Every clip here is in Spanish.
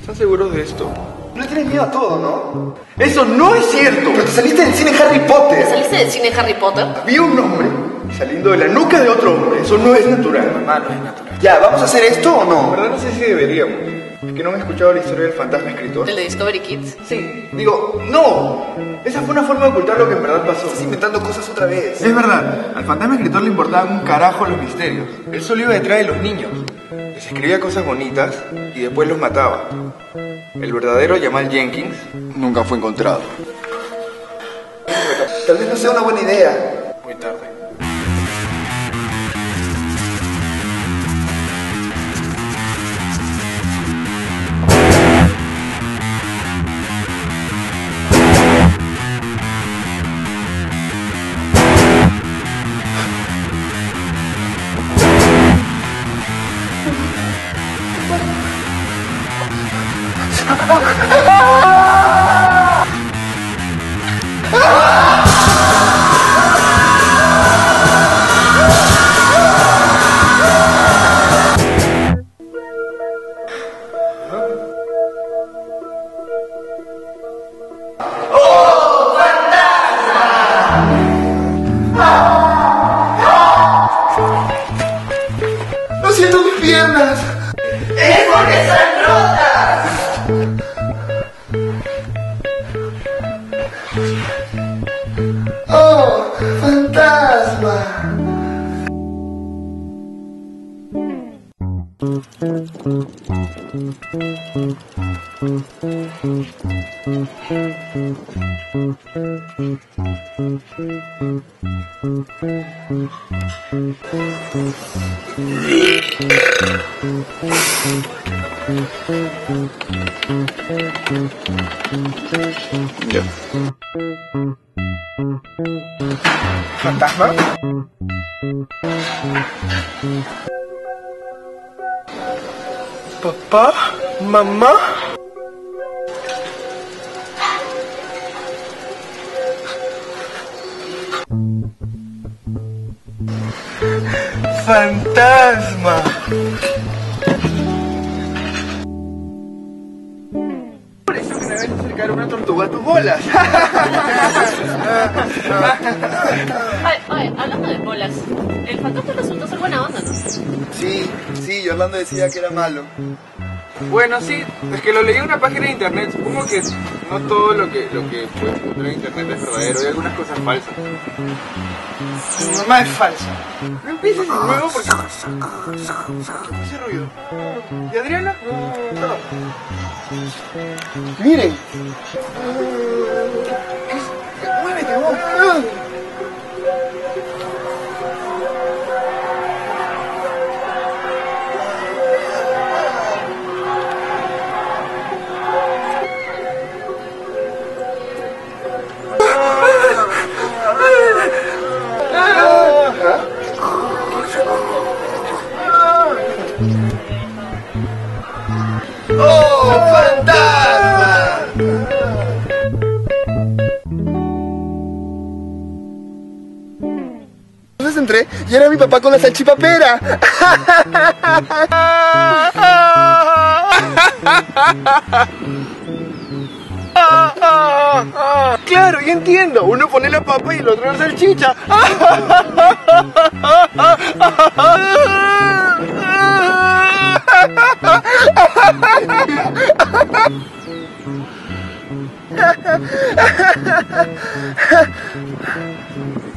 ¿Están seguros de esto? No tienes miedo a todo, ¿no? ¡Eso no es cierto! Pero te saliste del cine Harry Potter. ¿Saliste del cine Harry Potter? Había un hombre saliendo de la nuca de otro hombre. Eso no es natural. Mamá, no es natural. Ya, ¿vamos a hacer esto o La no? verdad no sé si deberíamos. Es que no me he escuchado la historia del fantasma escritor. ¿El de Discovery Kids? Sí, digo, no. Esa fue una forma de ocultar lo que en verdad pasó. Estás inventando cosas otra vez. Es verdad, al fantasma escritor le importaban un carajo los misterios. Él solo iba detrás de los niños. Les escribía cosas bonitas y después los mataba. El verdadero Jamal Jenkins nunca fue encontrado. Tal vez no sea una buena idea. Muy tarde. ¡No siento mis piernas! ¡Es porque están rotas! ¡Oh, fantasma! Ya. ¿Fantasma? ¿Papá? ¿Mamá? ¡Fantasma! Por eso que me debes acercar una tortuga a tus bolas. Ay, hablando de bolas, el fantasma resultó ser buena onda, ¿no? Sí, Orlando decía que era malo. Bueno, sí, es que lo leí en una página de internet. Supongo que no todo lo que puedes encontrar en internet es verdadero. Hay algunas cosas falsas. Mi mamá es falsa. No empieces de nuevo porque... ¿Qué fue ese ruido? ¿Y Adriana? Miren. ¡Muévete vos! ¡Oh, fantasma! Entonces entré y era mi papá con la salchipapera. Claro, ya entiendo. Uno pone la papa y el otro la salchicha.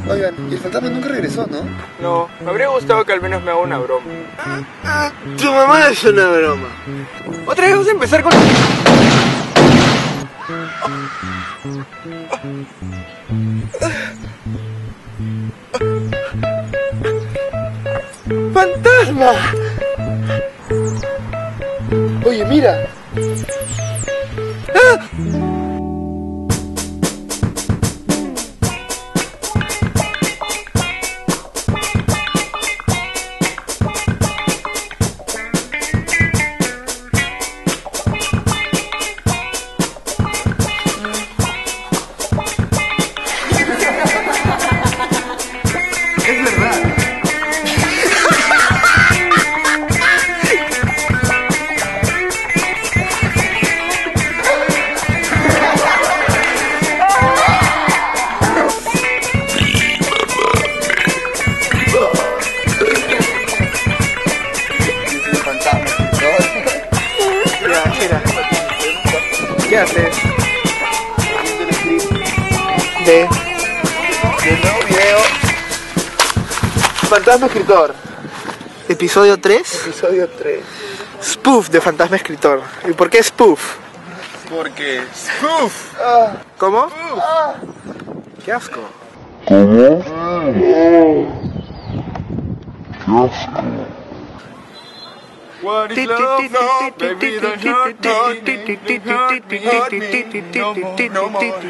Oigan, y el fantasma nunca regresó, ¿no? No, me habría gustado que al menos me haga una broma. Tu mamá es una broma. Otra vez vamos a empezar con... ¡Fantasma! Oye, mira. ¡Ah! Es verdad. ¿Qué haces? De nuevo video. Fantasma Escritor. Episodio 3. Episodio 3. Spoof de Fantasma Escritor. ¿Y por qué spoof? Porque spoof. ¿Cómo? ¡Qué asco! What is love, love? Baby, don't hurt me. Hurt me, hurt me. No more, no more.